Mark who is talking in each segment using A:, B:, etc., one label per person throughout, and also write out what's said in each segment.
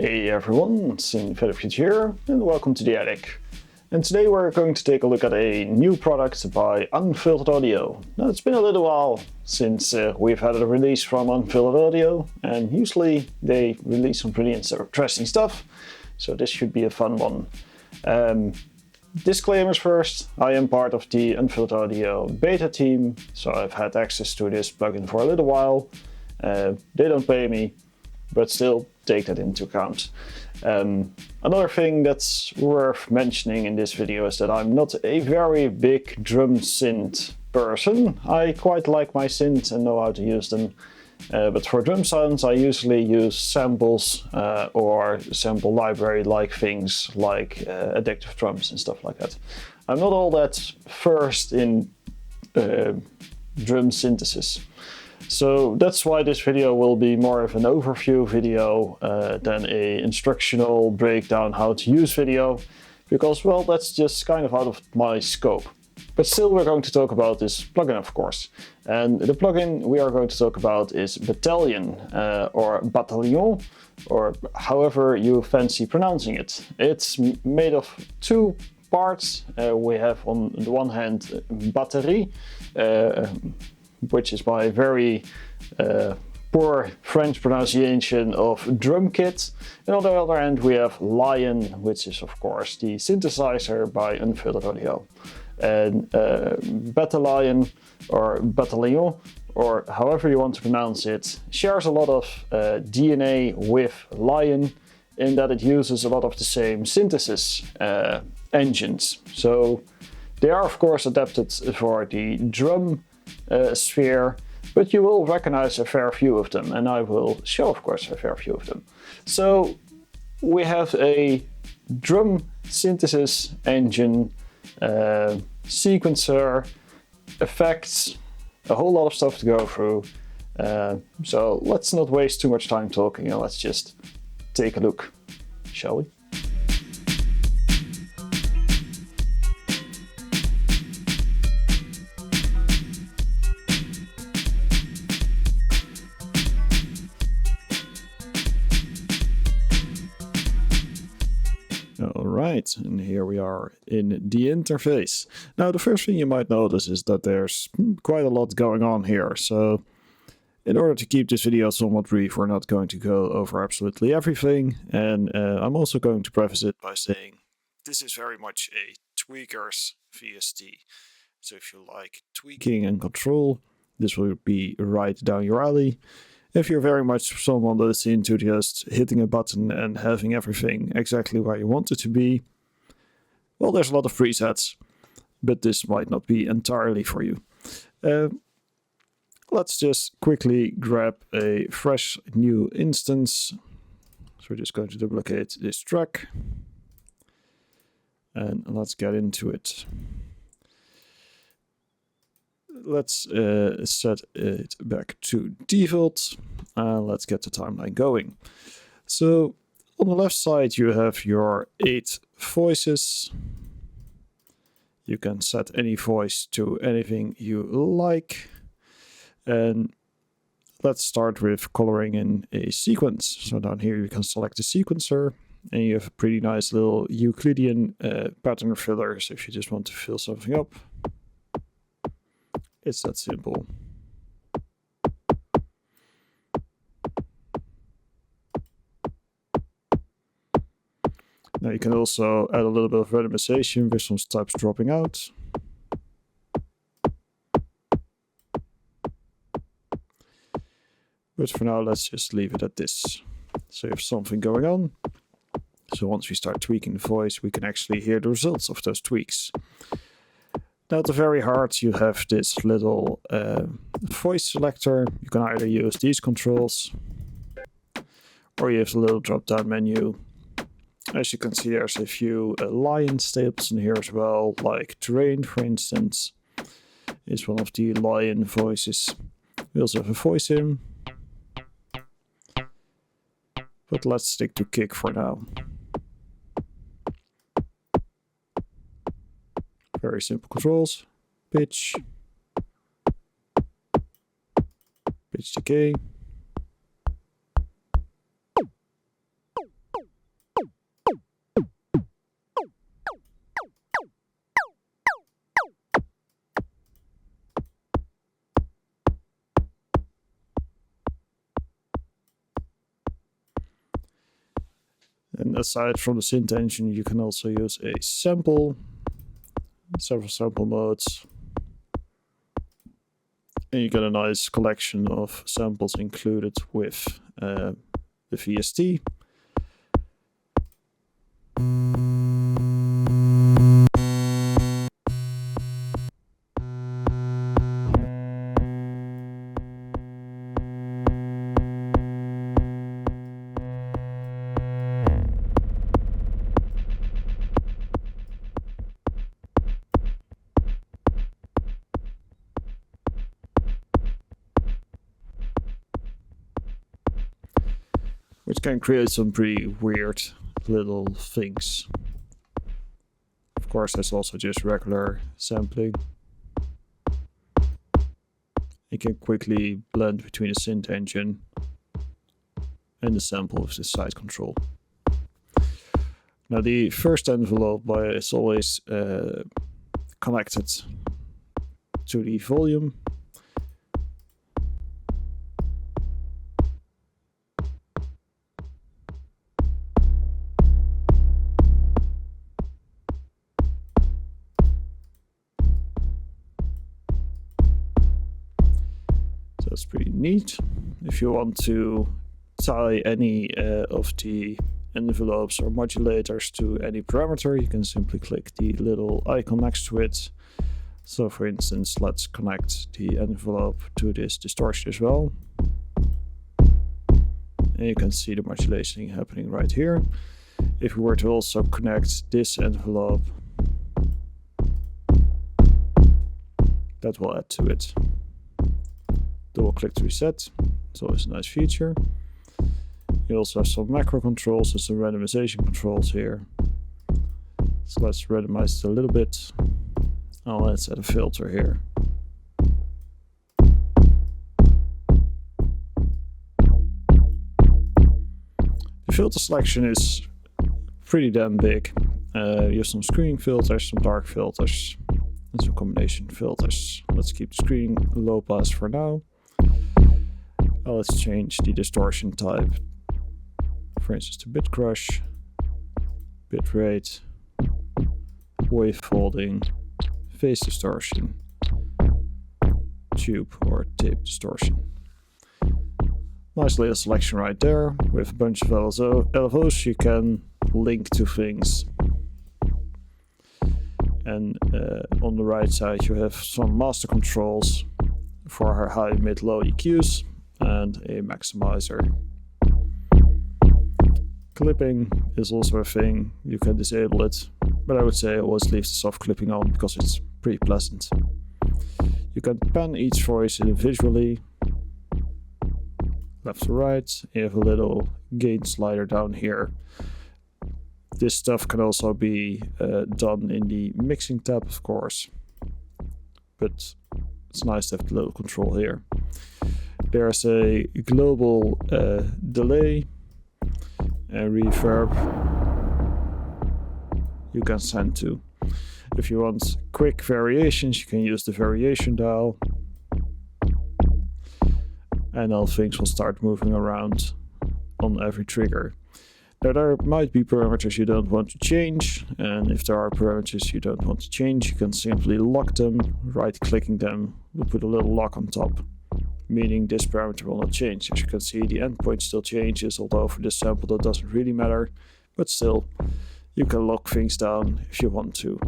A: Hey everyone, Unfiltered here, and welcome to the Attic. And today we're going to take a look at a new product by Unfiltered Audio. Now it's been a little while since we've had a release from Unfiltered Audio, and usually they release some pretty interesting stuff, so this should be a fun one. Disclaimers first, I am part of the Unfiltered Audio beta team, so I've had access to this plugin for a little while. They don't pay me, but still take that into account. Another thing that's worth mentioning in this video is that I'm not a very big drum synth person. I quite like my synths and know how to use them, but for drum sounds I usually use samples or sample library like things like addictive drums and stuff like that. I'm not all that versed in drum synthesis. So that's why this video will be more of an overview video than a instructional breakdown how to use video, because well, that's just kind of out of my scope. But still we're going to talk about this plugin, of course. And the plugin we are going to talk about is Battalion or Battalion, or however you fancy pronouncing it. It's made of two parts. We have on the one hand batterie, which is my very poor French pronunciation of drum kit. And on the other hand we have Lion, which is of course the synthesizer by Unfiltered Audio. And Battalion or Battalion, or however you want to pronounce it, shares a lot of DNA with Lion in that it uses a lot of the same synthesis engines. So they are of course adapted for the drum sphere, but you will recognize a fair few of them, and I will show of course a fair few of them. So we have a drum synthesis engine, sequencer, effects, a whole lot of stuff to go through. So let's not waste too much time talking and let's just take a look, shall we? Alright, and here we are in the interface. Now the first thing you might notice is that there's quite a lot going on here, so in order to keep this video somewhat brief, we're not going to go over absolutely everything, and I'm also going to preface it by saying this is very much a tweaker's VST. So if you like tweaking and control, this will be right down your alley. If you're very much someone that is into just hitting a button and having everything exactly where you want it to be, well, there's a lot of presets, but this might not be entirely for you. Let's just quickly grab a fresh new instance. So we're just going to duplicate this track and let's get into it. Let's set it back to default and let's get the timeline going. So on the left side you have your 8 voices. You can set any voice to anything you like. And let's start with coloring in a sequence. So down here you can select the sequencer and you have a pretty nice little Euclidean pattern filler. So if you just want to fill something up, it's that simple. Now you can also add a little bit of randomization with some steps dropping out. But for now, let's just leave it at this. So you have something going on. So once we start tweaking the voice, we can actually hear the results of those tweaks. Now at the very heart you have this little voice selector. You can either use these controls or you have the little drop down menu. As you can see, there's a few Lion staples in here as well, like terrain for instance is one of the Lion voices. We also have a voice in, but let's stick to kick for now. Very simple controls. Pitch, pitch decay, And aside from the synth engine, you can also use a sample, several sample modes. And you get a nice collection of samples included with the VST. Which can create some pretty weird little things. Of course, there's also just regular sampling. You can quickly blend between the synth engine and the sample with the side control. Now, the first envelope is always connected to the volume. That's pretty neat. If you want to tie any of the envelopes or modulators to any parameter, you can simply click the little icon next to it. So for instance, let's connect the envelope to this distortion as well. And you can see the modulation happening right here. If we were to also connect this envelope, that will add to it. Double click to reset. It's always a nice feature. You also have some macro controls and some randomization controls here. So let's randomize it a little bit. Oh, let's add a filter here. The filter selection is pretty damn big. You have some screening filters, some dark filters, and some combination filters. Let's keep the screening low pass for now. Let's change the distortion type, for instance, to bit crush, bit rate, wave folding, phase distortion, tube or tape distortion. Nice little selection right there. With a bunch of LFOs you can link to things. And on the right side you have some master controls for our high, mid, low EQs and a maximizer. Clipping is also a thing. You can disable it, but I would say always leave the soft clipping on because it's pretty pleasant. You can pan each voice individually, left to right. You have a little gain slider down here. This stuff can also be done in the mixing tab, of course, but it's nice to have the little control here. There's a global delay and reverb you can send to. If you want quick variations, you can use the variation dial, and all things will start moving around on every trigger. Now, there might be parameters you don't want to change, and if there are parameters you don't want to change, you can simply lock them. Right-clicking them will put a little lock on top, meaning this parameter will not change. As you can see, the endpoint still changes, although for this sample that doesn't really matter, but still, you can lock things down if you want to.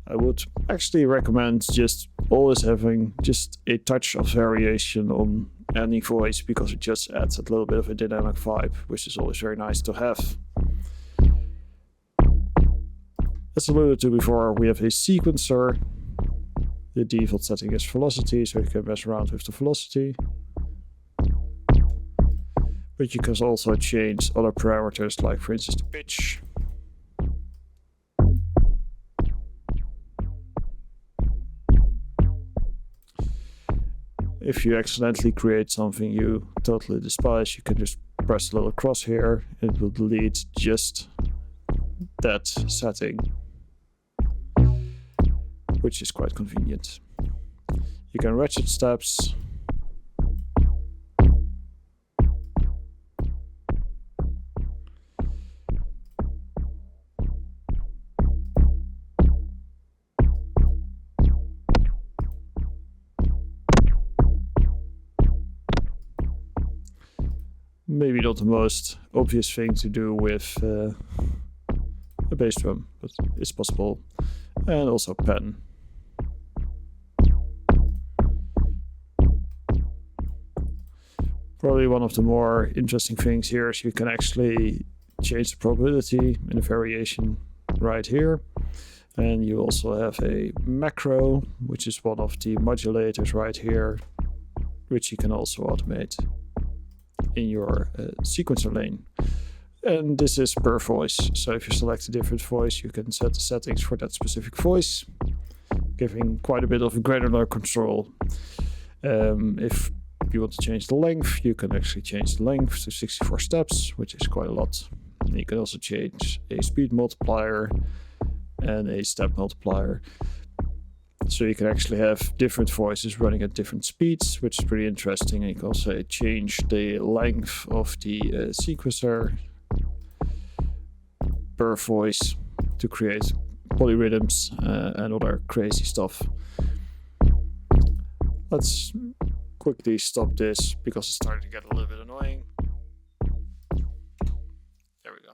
A: I would actually recommend just always having just a touch of variation on any voice, because it just adds a little bit of a dynamic vibe, which is always very nice to have. As alluded to before, we have a sequencer. The default setting is velocity, so you can mess around with the velocity. But you can also change other parameters, like for instance the pitch. If you accidentally create something you totally despise, you can just press the little cross here. It will delete just that setting, which is quite convenient. You can ratchet steps. maybe not the most obvious thing to do with a bass drum, but it's possible. And also pen. Probably one of the more interesting things here is you can actually change the probability in a variation right here. And you also have a macro, which is one of the modulators right here, which you can also automate in your sequencer lane. And this is per voice. So if you select a different voice, you can set the settings for that specific voice, giving quite a bit of granular control. If you want to change the length, you can actually change the length to 64 steps, which is quite a lot. And you can also change a speed multiplier and a step multiplier. So you can actually have different voices running at different speeds, which is pretty interesting. And you can also change the length of the sequencer per voice to create polyrhythms and other crazy stuff. Let's quickly stop this because it's starting to get a little bit annoying. There we go.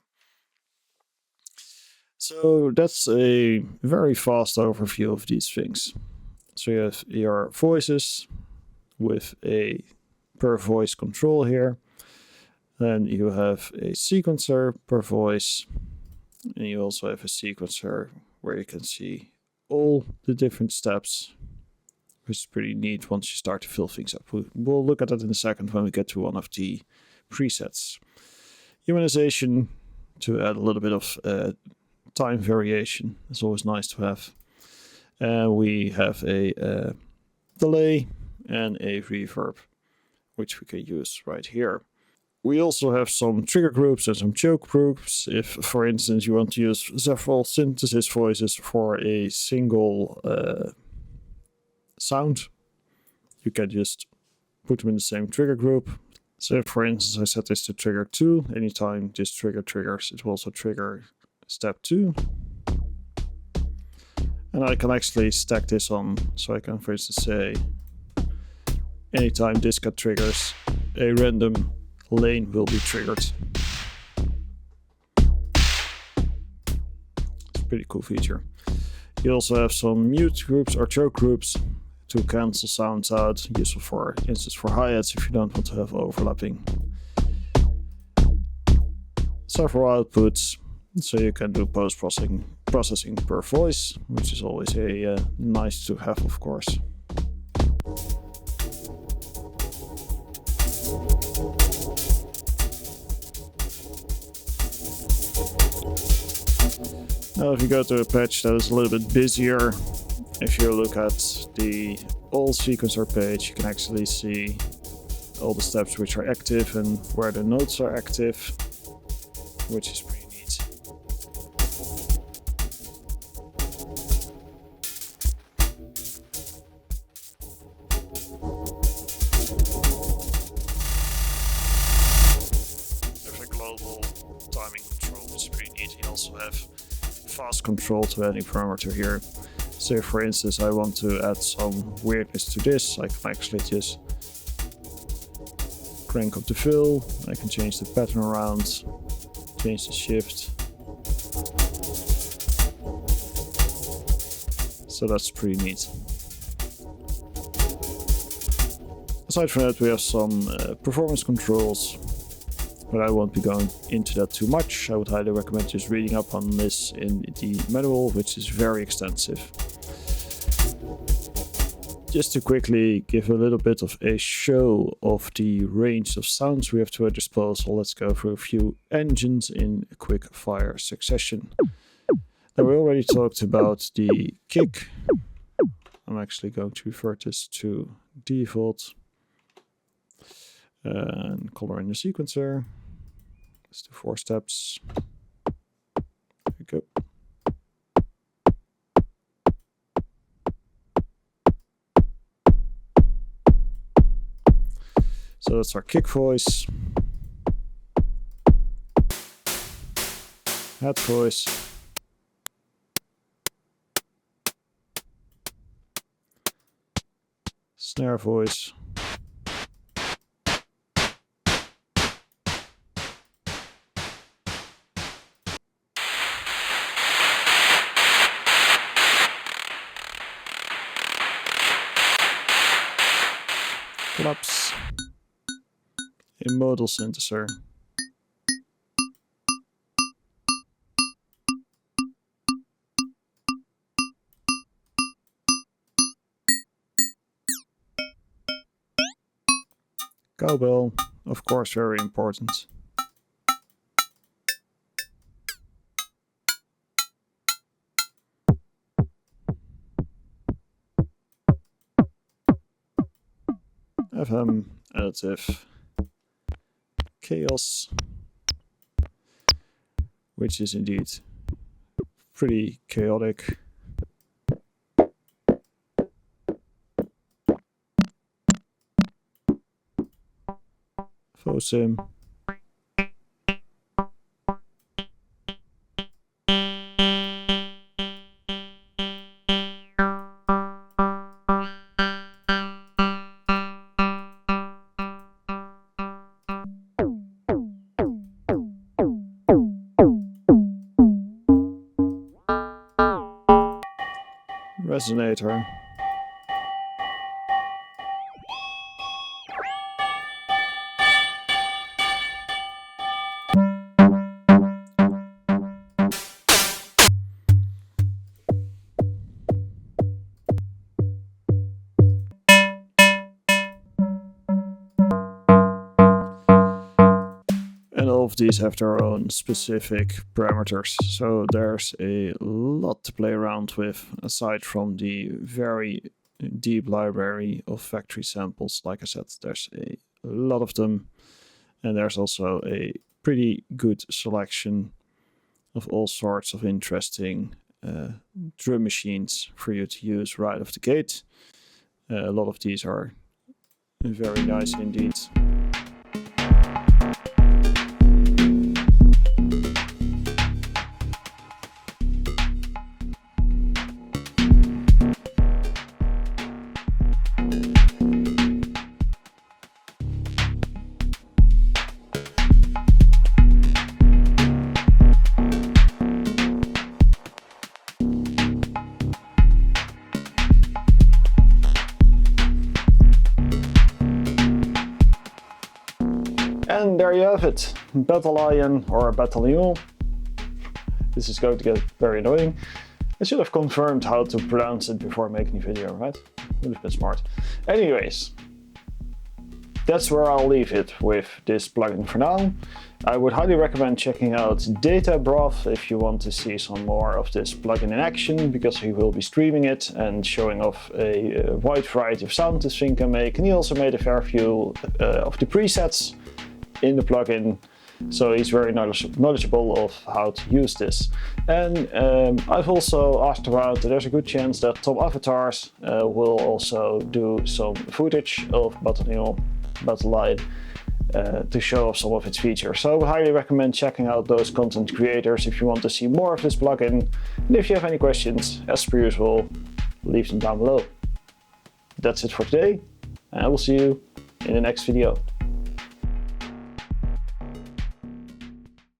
A: So that's a very fast overview of these things. So you have your voices with a per voice control here. Then you have a sequencer per voice. And you also have a sequencer where you can see all the different steps, which is pretty neat once you start to fill things up. We'll look at that in a second when we get to one of the presets. Humanization, to add a little bit of time variation. It's always nice to have. We have a delay and a reverb, which we can use right here. We also have some trigger groups and some choke groups. If, for instance, you want to use several synthesis voices for a single sound, you can just put them in the same trigger group. So, for instance, I set this to trigger 2. Anytime this trigger triggers, it will also trigger step 2. And I can actually stack this on. So I can, for instance, say anytime this cut triggers, a random lane will be triggered. It's a pretty cool feature. You also have some mute groups or choke groups to cancel sounds out, useful for instance for hi-hats if you don't want to have overlapping. Several outputs, so you can do post-processing per voice, which is always a nice to have, of course. Now if you go to a patch that is a little bit busier, if you look at the all sequencer page, you can actually see all the steps which are active and where the notes are active, which is pretty neat. There's a global timing control, which is pretty neat. You also have fast control to any parameter here. So if, for instance, I want to add some weirdness to this, I can actually just crank up the fill, I can change the pattern around, change the shift. So that's pretty neat. Aside from that, we have some performance controls, but I won't be going into that too much. I would highly recommend just reading up on this in the manual, which is very extensive. Just to quickly give a little bit of a show of the range of sounds we have to our disposal, let's go through a few engines in a quick fire succession. Now we already talked about the kick. I'm actually going to revert this to default and color in the sequencer. Let's do 4 steps. There we go. So that's our kick voice, hat voice, snare voice, collapse a modal synthesizer. Cowbell, of course, very important. FM, additive, chaos, which is indeed pretty chaotic. Fosim. Resonator. And all of these have their own specific parameters, so there's a lot to play around with aside from the very deep library of factory samples. Like I said, there's a lot of them, and there's also a pretty good selection of all sorts of interesting drum machines for you to use right off the gate. A lot of these are very nice indeed. And there you have it, Battalion or Battalion. This is going to get very annoying. I should have confirmed how to pronounce it before making the video, right? Would have been smart. Anyways, that's where I'll leave it with this plugin for now. I would highly recommend checking out DataBroth if you want to see some more of this plugin in action, because he will be streaming it and showing off a wide variety of sound this thing can make. And he also made a fair few of the presets in the plugin, so he's very knowledgeable of how to use this. And I've also asked around, there's a good chance that Tom Avatars will also do some footage of Battalion to show off some of its features. So I would highly recommend checking out those content creators if you want to see more of this plugin. And if you have any questions, as per usual, leave them down below. That's it for today, and I will see you in the next video.